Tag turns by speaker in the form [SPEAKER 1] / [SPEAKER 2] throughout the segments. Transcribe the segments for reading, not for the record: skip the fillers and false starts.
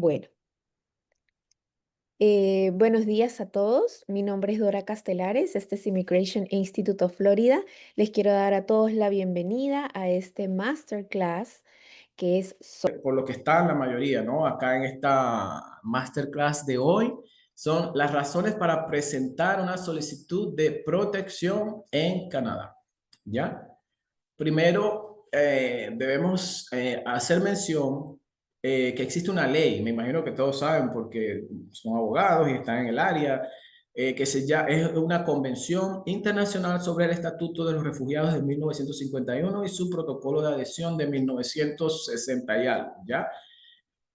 [SPEAKER 1] Bueno, buenos días a todos. Mi nombre es Dora Castelares. Este es Immigration Institute of Florida. Les quiero dar a todos la bienvenida a este masterclass que es
[SPEAKER 2] Por lo que está la mayoría, ¿no? Acá en esta masterclass de hoy son las razones para presentar una solicitud de protección en Canadá, ¿ya? Primero, debemos hacer mención que existe una ley, me imagino que todos saben porque son abogados y están en el área, es una convención internacional sobre el Estatuto de los Refugiados de 1951 y su protocolo de adhesión de 1960 y algo, ¿ya?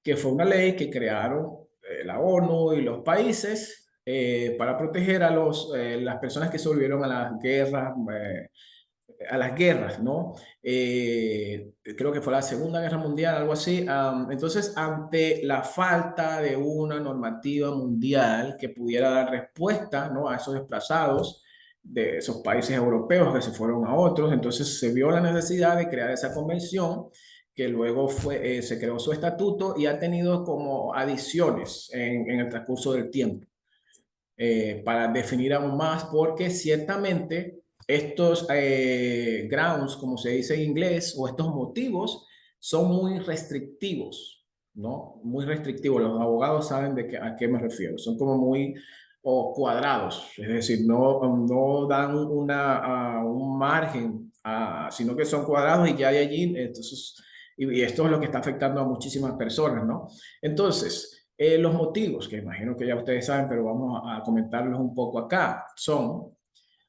[SPEAKER 2] Que fue una ley que crearon la ONU y los países para proteger las personas que sobrevivieron a las guerras, ¿no? Creo que fue la Segunda Guerra Mundial, algo así. Entonces, ante la falta de una normativa mundial que pudiera dar respuesta, ¿no? A esos desplazados de esos países europeos que se fueron a otros, entonces se vio la necesidad de crear esa convención que luego se creó su estatuto y ha tenido como adiciones en el transcurso del tiempo para definir aún más, porque ciertamente estos grounds, como se dice en inglés, o estos motivos, son muy restrictivos, ¿no? Muy restrictivos. Los abogados saben a qué me refiero. Son como muy cuadrados, es decir, no dan un margen, sino que son cuadrados y ya hay allí, entonces, y esto es lo que está afectando a muchísimas personas, ¿no? Entonces, los motivos, que imagino que ya ustedes saben, pero vamos a comentarlos un poco acá, son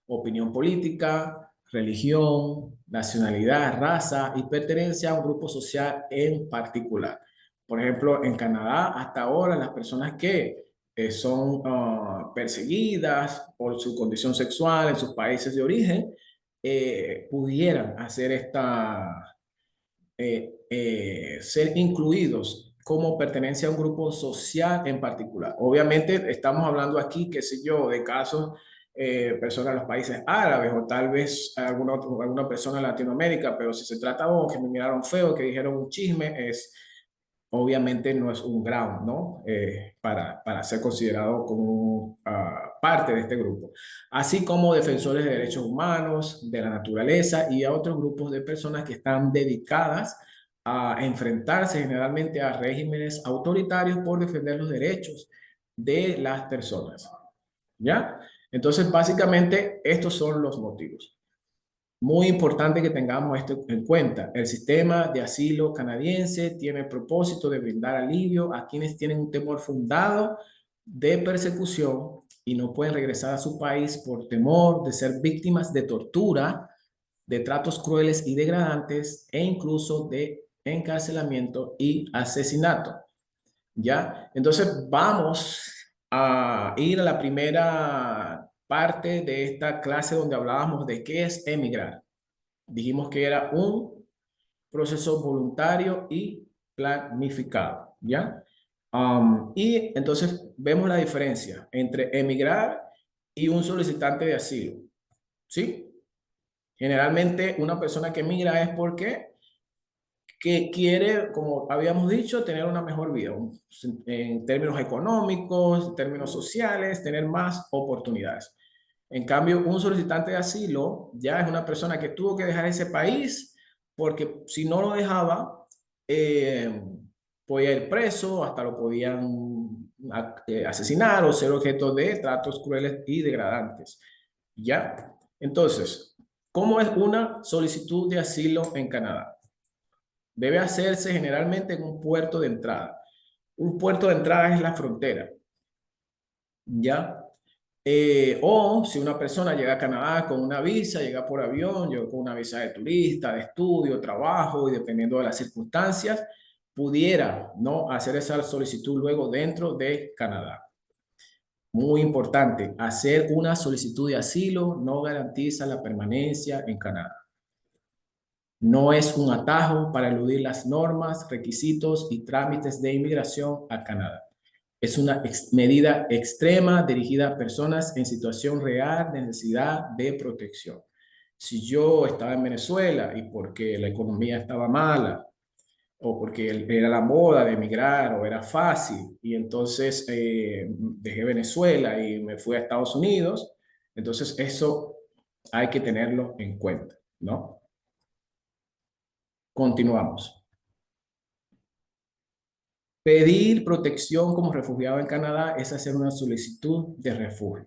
[SPEAKER 2] opinión política, religión, nacionalidad, raza y pertenencia a un grupo social en particular. Por ejemplo, en Canadá, hasta ahora, las personas que son perseguidas por su condición sexual en sus países de origen, pudieran hacer ser incluidos como pertenencia a un grupo social en particular. Obviamente estamos hablando aquí, qué sé yo, de casos, personas de los países árabes o tal vez alguna persona de Latinoamérica, pero si se trata de que me miraron feo, que dijeron un chisme, obviamente no es un ground, ¿no? Para ser considerado como parte de este grupo. Así como defensores de derechos humanos, de la naturaleza y a otros grupos de personas que están dedicadas a enfrentarse generalmente a regímenes autoritarios por defender los derechos de las personas. ¿Ya? Entonces, básicamente, estos son los motivos. Muy importante que tengamos esto en cuenta. El sistema de asilo canadiense tiene el propósito de brindar alivio a quienes tienen un temor fundado de persecución y no pueden regresar a su país por temor de ser víctimas de tortura, de tratos crueles y degradantes e incluso de encarcelamiento y asesinato. ¿Ya? Entonces vamos a ir a la primera parte de esta clase donde hablábamos de qué es emigrar. Dijimos que era un proceso voluntario y planificado, ¿ya? Y entonces vemos la diferencia entre emigrar y un solicitante de asilo, ¿sí? Generalmente una persona que emigra es porque que quiere, como habíamos dicho, tener una mejor vida en términos económicos, en términos sociales, tener más oportunidades. En cambio, un solicitante de asilo ya es una persona que tuvo que dejar ese país porque si no lo dejaba, eh, podía ir preso, hasta lo podían asesinar o ser objeto de tratos crueles y degradantes. ¿Ya? Entonces, ¿cómo es una solicitud de asilo en Canadá? Debe hacerse generalmente en un puerto de entrada. Un puerto de entrada es la frontera, ¿ya? O si una persona llega a Canadá con una visa, llega por avión, llega con una visa de turista, de estudio, trabajo y dependiendo de las circunstancias, pudiera no hacer esa solicitud luego dentro de Canadá. Muy importante, hacer una solicitud de asilo no garantiza la permanencia en Canadá. No es un atajo para eludir las normas, requisitos y trámites de inmigración a Canadá. Es una medida extrema dirigida a personas en situación real de necesidad de protección. Si yo estaba en Venezuela y porque la economía estaba mala o porque era la moda de emigrar o era fácil. Y entonces dejé Venezuela y me fui a Estados Unidos. Entonces eso hay que tenerlo en cuenta, ¿no? Continuamos. Pedir protección como refugiado en Canadá es hacer una solicitud de refugio.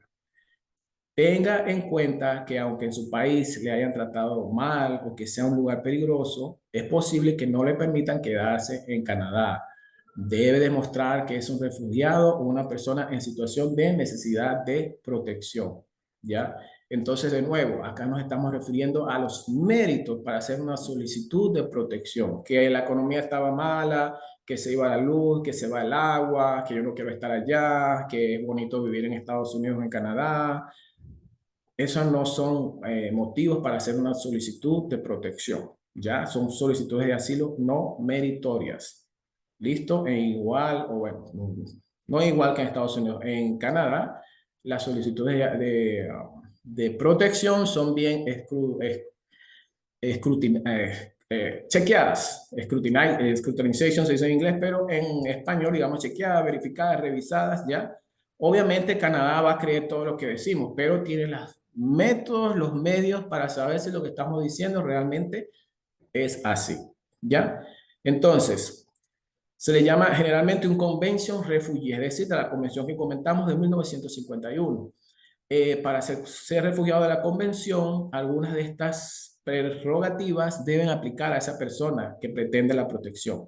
[SPEAKER 2] Tenga en cuenta que aunque en su país le hayan tratado mal o que sea un lugar peligroso, es posible que no le permitan quedarse en Canadá. Debe demostrar que es un refugiado o una persona en situación de necesidad de protección, ¿ya? Entonces, de nuevo, acá nos estamos refiriendo a los méritos para hacer una solicitud de protección, que la economía estaba mala, que se iba la luz, que se va el agua, que yo no quiero estar allá, que es bonito vivir en Estados Unidos o en Canadá. Esos no son motivos para hacer una solicitud de protección, ¿ya? Son solicitudes de asilo no meritorias. ¿Listo? E igual, o bueno, no igual que en Estados Unidos. En Canadá, las solicitudes de protección son bien chequeadas. Scrutinization se dice en inglés, pero en español, digamos, chequeadas, verificadas, revisadas, ¿ya? Obviamente Canadá va a creer todo lo que decimos, pero tiene los métodos, los medios para saber si lo que estamos diciendo realmente es así, ¿ya? Entonces, se le llama generalmente un Convention Refugee, es decir, de la convención que comentamos de 1951. Para ser refugiado de la convención, algunas de estas prerrogativas deben aplicar a esa persona que pretende la protección.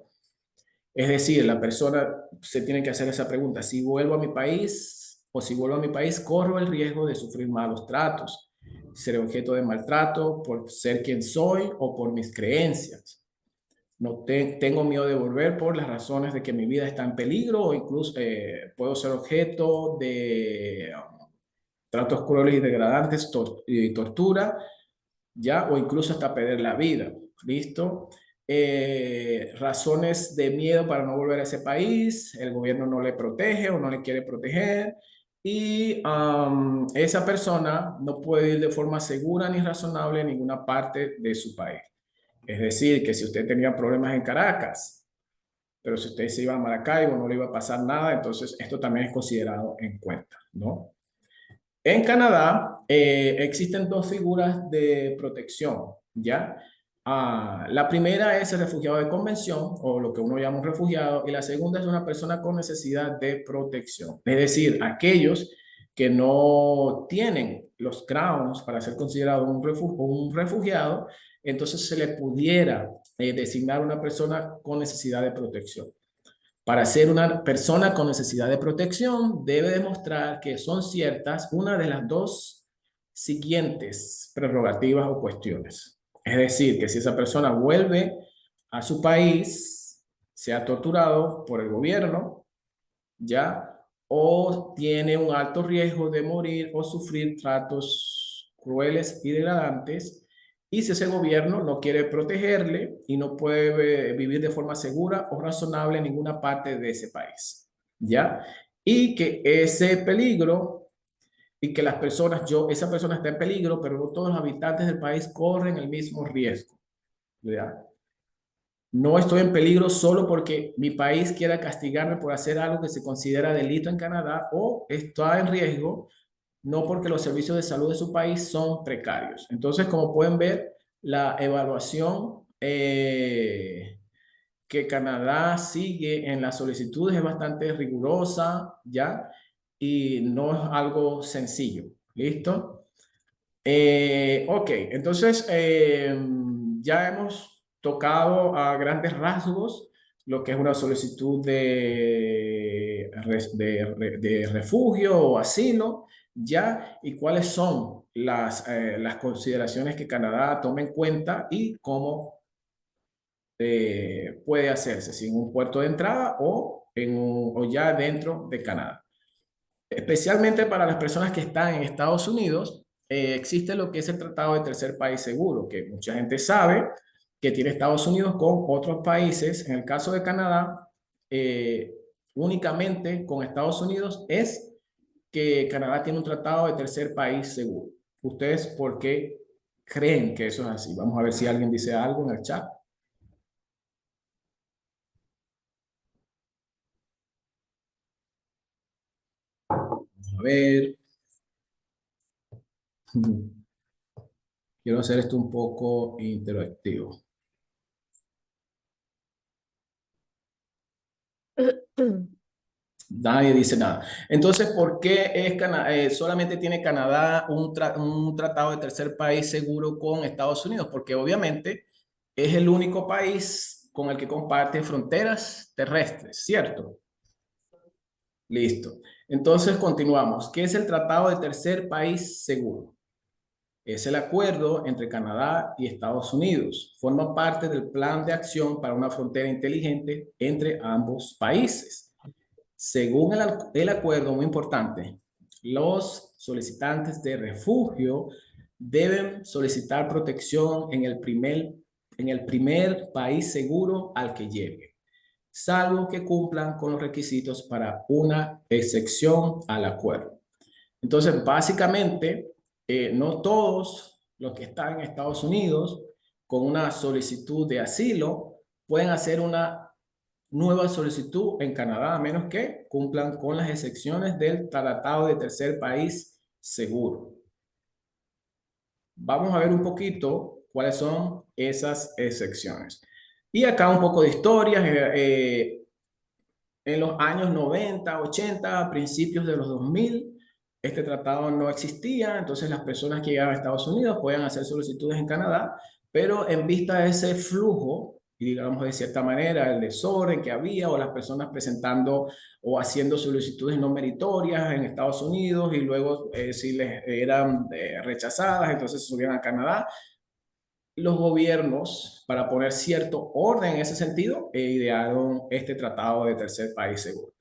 [SPEAKER 2] Es decir, la persona se tiene que hacer esa pregunta: si vuelvo a mi país o si vuelvo a mi país, corro el riesgo de sufrir malos tratos, ser objeto de maltrato por ser quien soy o por mis creencias. No tengo miedo de volver por las razones de que mi vida está en peligro o incluso puedo ser objeto de tratos crueles y degradantes y tortura, ya, o incluso hasta perder la vida. ¿Listo? Razones de miedo para no volver a ese país, el gobierno no le protege o no le quiere proteger y esa persona no puede ir de forma segura ni razonable a ninguna parte de su país. Es decir, que si usted tenía problemas en Caracas, pero si usted se iba a Maracaibo no le iba a pasar nada, entonces esto también es considerado en cuenta, ¿no? En Canadá existen dos figuras de protección, ¿ya? La primera es el refugiado de convención, o lo que uno llama un refugiado, y la segunda es una persona con necesidad de protección. Es decir, aquellos que no tienen los grounds para ser considerado un refugiado, entonces se le pudiera designar una persona con necesidad de protección. Para ser una persona con necesidad de protección, debe demostrar que son ciertas una de las dos siguientes prerrogativas o cuestiones. Es decir, que si esa persona vuelve a su país, sea torturado por el gobierno, ¿ya? O tiene un alto riesgo de morir o sufrir tratos crueles y degradantes. Y si ese gobierno no quiere protegerle y no puede vivir de forma segura o razonable en ninguna parte de ese país, ¿ya? Y que ese peligro y que las personas, esa persona está en peligro, pero no todos los habitantes del país corren el mismo riesgo, ¿ya? No estoy en peligro solo porque mi país quiera castigarme por hacer algo que se considera delito en Canadá, o está en riesgo no porque los servicios de salud de su país son precarios. Entonces, como pueden ver, la evaluación que Canadá sigue en las solicitudes es bastante rigurosa, ¿ya? Y no es algo sencillo. ¿Listo? Ok, entonces ya hemos tocado a grandes rasgos lo que es una solicitud de refugio o asilo, ya, y cuáles son las consideraciones que Canadá toma en cuenta y cómo puede hacerse, si en un puerto de entrada o ya dentro de Canadá. Especialmente para las personas que están en Estados Unidos, existe lo que es el Tratado de Tercer País Seguro, que mucha gente sabe que tiene Estados Unidos con otros países. En el caso de Canadá, eh, únicamente con Estados Unidos es que Canadá tiene un tratado de tercer país seguro. ¿Ustedes por qué creen que eso es así? Vamos a ver si alguien dice algo en el chat. a ver. Quiero hacer esto un poco interactivo. Nadie dice nada. Entonces, ¿por qué solamente tiene Canadá un tratado de tercer país seguro con Estados Unidos? Porque obviamente es el único país con el que comparte fronteras terrestres, ¿cierto? Listo. Entonces, continuamos. ¿Qué es el tratado de tercer país seguro? Es el acuerdo entre Canadá y Estados Unidos. Forma parte del plan de acción para una frontera inteligente entre ambos países. Según el acuerdo, muy importante, los solicitantes de refugio deben solicitar protección en el primer país seguro al que llegue, salvo que cumplan con los requisitos para una excepción al acuerdo. Entonces, básicamente, no todos los que están en Estados Unidos con una solicitud de asilo pueden hacer una nueva solicitud en Canadá, a menos que cumplan con las excepciones del Tratado de Tercer País Seguro. Vamos a ver un poquito cuáles son esas excepciones. Y acá un poco de historia. En los años 90, 80, principios de los 2000, este tratado no existía, entonces las personas que llegaban a Estados Unidos podían hacer solicitudes en Canadá, pero en vista de ese flujo, y digamos de cierta manera, el desorden que había o las personas presentando o haciendo solicitudes no meritorias en Estados Unidos y luego si les eran rechazadas, entonces subían a Canadá, los gobiernos, para poner cierto orden en ese sentido, idearon este tratado de tercer país seguro.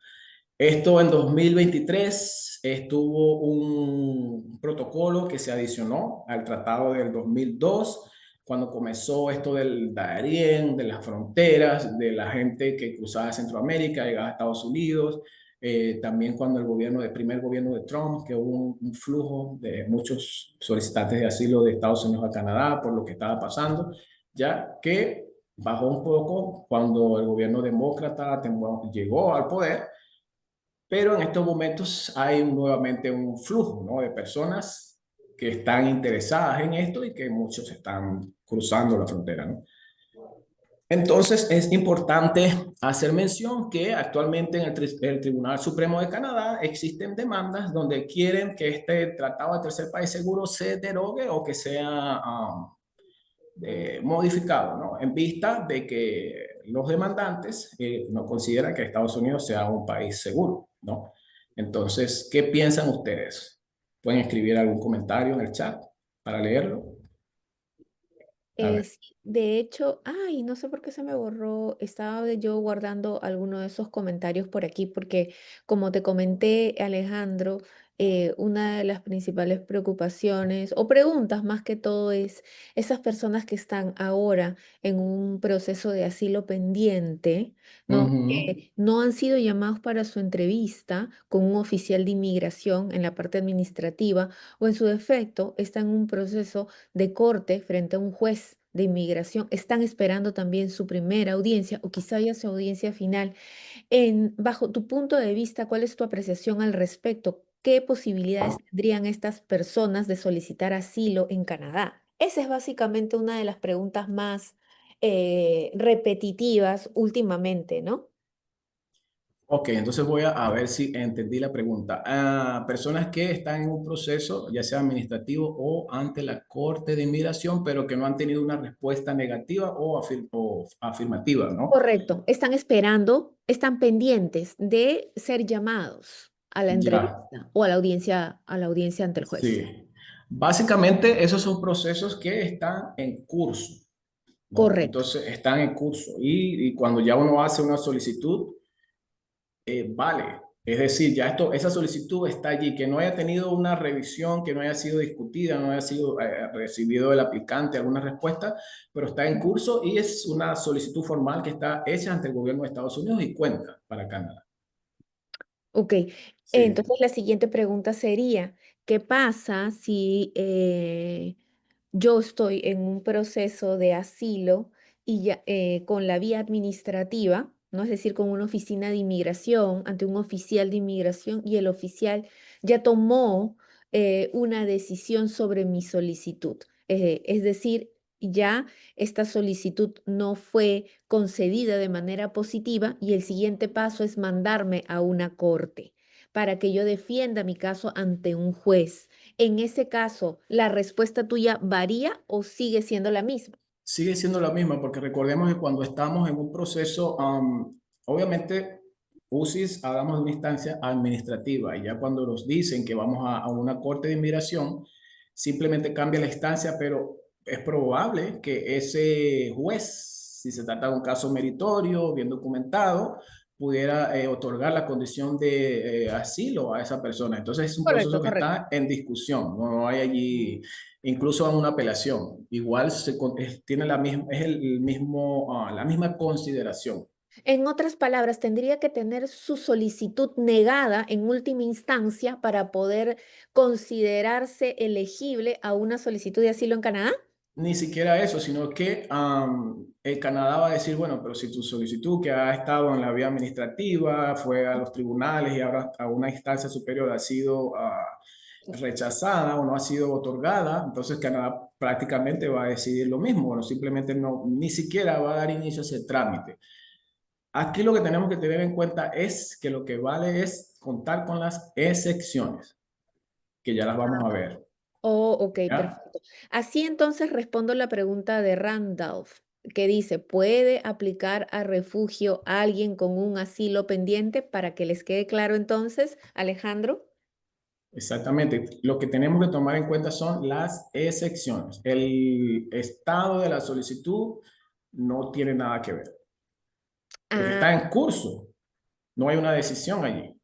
[SPEAKER 2] Esto en 2023 estuvo un protocolo que se adicionó al tratado del 2002, cuando comenzó esto del Darién, de las fronteras, de la gente que cruzaba Centroamérica, llegaba a Estados Unidos. También cuando el primer gobierno de Trump, que hubo un flujo de muchos solicitantes de asilo de Estados Unidos a Canadá por lo que estaba pasando, ya que bajó un poco cuando el gobierno demócrata llegó al poder, pero en estos momentos hay nuevamente un flujo, ¿no?, de personas que están interesadas en esto y que muchos están cruzando la frontera, ¿no? Entonces es importante hacer mención que actualmente en el Tribunal Supremo de Canadá existen demandas donde quieren que este tratado de tercer país seguro se derogue o que sea modificado, ¿no? En vista de que los demandantes no consideran que Estados Unidos sea un país seguro, ¿no? Entonces, ¿qué piensan ustedes? Pueden escribir algún comentario en el chat para leerlo. A ver.
[SPEAKER 1] Sí, de hecho, ay, no sé por qué se me borró. Estaba yo guardando alguno de esos comentarios por aquí, porque como te comenté, Alejandro, una de las principales preocupaciones o preguntas más que todo es esas personas que están ahora en un proceso de asilo pendiente, ¿no?
[SPEAKER 2] Ujú.
[SPEAKER 1] Que no han sido llamados para su entrevista con un oficial de inmigración en la parte administrativa o en su defecto están en un proceso de corte frente a un juez de inmigración, están esperando también su primera audiencia o quizá ya su audiencia final. Bajo tu punto de vista, ¿cuál es tu apreciación al respecto? ¿Qué posibilidades tendrían estas personas de solicitar asilo en Canadá? Esa es básicamente una de las preguntas más repetitivas últimamente, ¿no?
[SPEAKER 2] Ok, entonces voy a ver si entendí la pregunta. Personas que están en un proceso, ya sea administrativo o ante la Corte de Inmigración, pero que no han tenido una respuesta negativa o afirmativa, ¿no?
[SPEAKER 1] Correcto, están esperando, están pendientes de ser llamados a la
[SPEAKER 2] Ya,
[SPEAKER 1] entrevista o a la audiencia ante el juez.
[SPEAKER 2] sí. Básicamente, esos son procesos que están en curso, ¿no?
[SPEAKER 1] Correcto.
[SPEAKER 2] Entonces, están en curso. Y cuando ya uno hace una solicitud, vale. Es decir, ya esa solicitud está allí, que no haya tenido una revisión, que no haya sido discutida, no haya sido recibido del aplicante alguna respuesta, pero está en curso y es una solicitud formal que está hecha ante el gobierno de Estados Unidos y cuenta para Canadá.
[SPEAKER 1] Ok,
[SPEAKER 2] Sí.
[SPEAKER 1] entonces la siguiente pregunta sería, ¿qué pasa si yo estoy en un proceso de asilo y ya, con la vía administrativa, ¿no? Es decir, con una oficina de inmigración, ante un oficial de inmigración y el oficial ya tomó una decisión sobre mi solicitud. Es decir, ya esta solicitud no fue concedida de manera positiva y el siguiente paso es mandarme a una corte para que yo defienda mi caso ante un juez. En ese caso, ¿la respuesta tuya varía o sigue siendo la misma?
[SPEAKER 2] Sigue siendo la misma, porque recordemos que cuando estamos en un proceso, obviamente, UCIS hablamos de una instancia administrativa y ya cuando nos dicen que vamos a una corte de inmigración, simplemente cambia la instancia, pero es probable que ese juez, si se trata de un caso meritorio, bien documentado, pudiera otorgar la condición de asilo a esa persona. Entonces es un
[SPEAKER 1] Correcto,
[SPEAKER 2] proceso que
[SPEAKER 1] correcto.
[SPEAKER 2] está en discusión, no hay allí incluso en una apelación. Igual tiene la misma, es el mismo, la misma consideración.
[SPEAKER 1] En otras palabras, tendría que tener su solicitud negada en última instancia para poder considerarse elegible a una solicitud de asilo en Canadá.
[SPEAKER 2] Ni siquiera eso, sino que el Canadá va a decir, bueno, pero si tu solicitud que ha estado en la vía administrativa, fue a los tribunales y ahora a una instancia superior ha sido rechazada o no ha sido otorgada, entonces Canadá prácticamente va a decidir lo mismo, bueno, simplemente no, ni siquiera va a dar inicio a ese trámite. Aquí lo que tenemos que tener en cuenta es que lo que vale es contar con las excepciones, que ya las vamos a ver,
[SPEAKER 1] Oh, ok,
[SPEAKER 2] ¿ya?
[SPEAKER 1] perfecto. Así entonces respondo la pregunta de Randolph, que dice, ¿puede aplicar a refugio a alguien con un asilo pendiente? Para que les quede claro entonces, Alejandro.
[SPEAKER 2] Exactamente. Lo que tenemos que tomar en cuenta son las excepciones. El estado de la solicitud no tiene nada que ver, porque
[SPEAKER 1] Ah,
[SPEAKER 2] está en curso, no hay una decisión allí.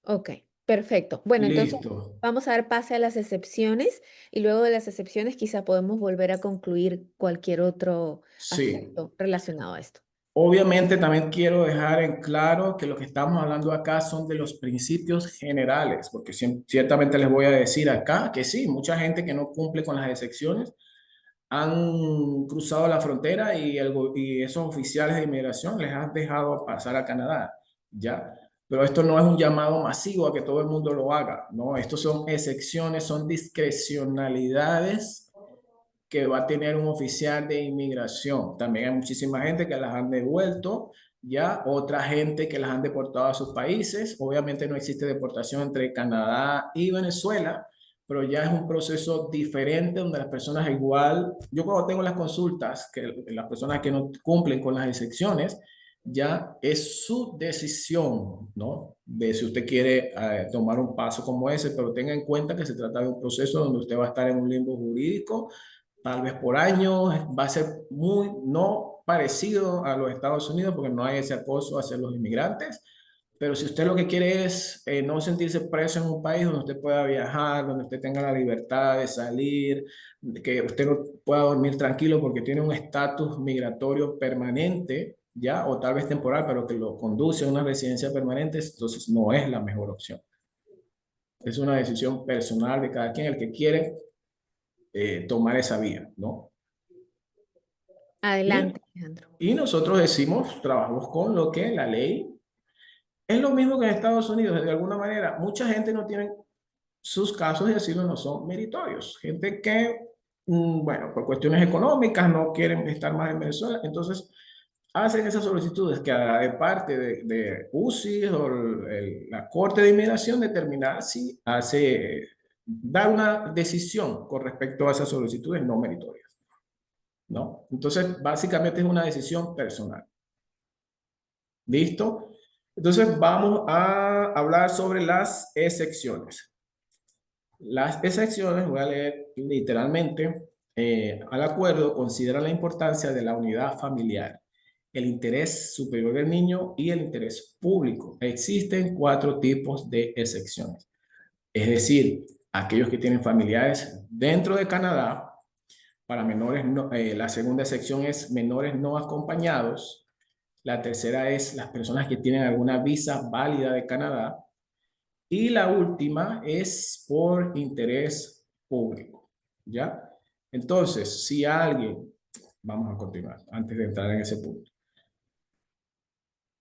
[SPEAKER 1] ok, perfecto. Bueno, entonces
[SPEAKER 2] Listo.
[SPEAKER 1] vamos a dar pase a las excepciones y luego de las excepciones quizá podemos volver a concluir cualquier otro
[SPEAKER 2] Sí.
[SPEAKER 1] aspecto relacionado a esto.
[SPEAKER 2] Obviamente también quiero dejar en claro que lo que estamos hablando acá son de los principios generales, porque ciertamente les voy a decir acá que sí, mucha gente que no cumple con las excepciones han cruzado la frontera y esos oficiales de inmigración les han dejado pasar a Canadá, ¿ya? Pero esto no es un llamado masivo a que todo el mundo lo haga, ¿no? Estos son excepciones, son discrecionalidades que va a tener un oficial de inmigración. También hay muchísima gente que las han devuelto, ya otra gente que las han deportado a sus países. Obviamente no existe deportación entre Canadá y Venezuela, pero ya es un proceso diferente donde las personas igual, yo cuando tengo las consultas, que las personas que no cumplen con las excepciones, ya es su decisión, ¿no? De si usted quiere tomar un paso como ese, pero tenga en cuenta que se trata de un proceso donde usted va a estar en un limbo jurídico tal vez por años, va a ser muy no parecido a los Estados Unidos porque no hay ese acoso hacia los inmigrantes, pero si usted lo que quiere es no sentirse preso en un país donde usted pueda viajar, donde usted tenga la libertad de salir, que usted no pueda dormir tranquilo porque tiene un estatus migratorio permanente, ya, o tal vez temporal, pero que lo conduce a una residencia permanente, entonces no es la mejor opción. Es una decisión personal de cada quien, el que quiere tomar esa vía, ¿no? Y,
[SPEAKER 1] Adelante, Alejandro.
[SPEAKER 2] y nosotros decimos, trabajamos con lo que la ley es lo mismo que en Estados Unidos, de alguna manera. Mucha gente no tiene, sus casos de asilo no son meritorios. Gente que, bueno, por cuestiones económicas no quieren estar más en Venezuela, entonces hacen esas solicitudes que de parte de UCI o la Corte de Inmigración determinar si hace, dar una decisión con respecto a esas solicitudes no meritorias, ¿no? Entonces, básicamente es una decisión personal. ¿Listo? Entonces, vamos a hablar sobre las excepciones. Las excepciones, voy a leer literalmente, al acuerdo considera la importancia de la unidad familiar, el interés superior del niño y el interés público. Existen cuatro tipos de excepciones. Es decir, aquellos que tienen familiares dentro de Canadá, para menores, la segunda excepción es menores no acompañados. La tercera es las personas que tienen alguna visa válida de Canadá. Y la última es por interés público. ¿Ya? Entonces, si alguien, vamos a continuar antes de entrar en ese punto.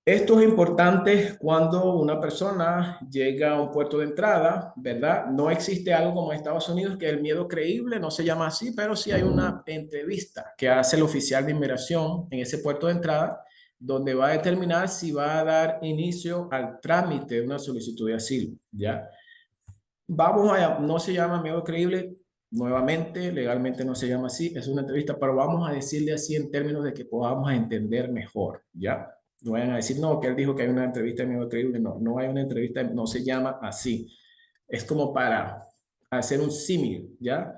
[SPEAKER 2] Esto es importante cuando una persona llega a un puerto de entrada, ¿verdad? No existe algo como en Estados Unidos que el miedo creíble, no se llama así, pero sí hay una entrevista que hace el oficial de inmigración en ese puerto de entrada, donde va a determinar si va a dar inicio al trámite de una solicitud de asilo, ¿ya? No se llama miedo creíble, nuevamente, legalmente no se llama así, es una entrevista, pero vamos a decirle así en términos de que podamos entender mejor, ¿ya? No vayan a decir, no, que él dijo que hay una entrevista de miedo creíble, no, no hay una entrevista, no se llama así. Es como para hacer un símil, ¿ya?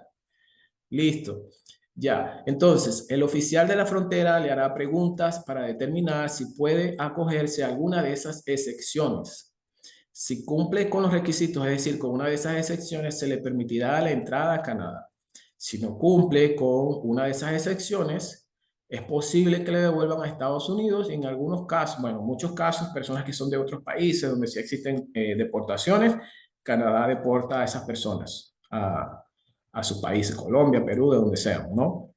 [SPEAKER 2] Listo. Ya, entonces el oficial de la frontera le hará preguntas para determinar si puede acogerse a alguna de esas excepciones. Si cumple con los requisitos, es decir, con una de esas excepciones, se le permitirá la entrada a Canadá. Si no cumple con una de esas excepciones, es posible que le devuelvan a Estados Unidos y en algunos casos, bueno, muchos casos, personas que son de otros países donde sí existen deportaciones, Canadá deporta a esas personas a sus países, Colombia, Perú, de donde sean, ¿no?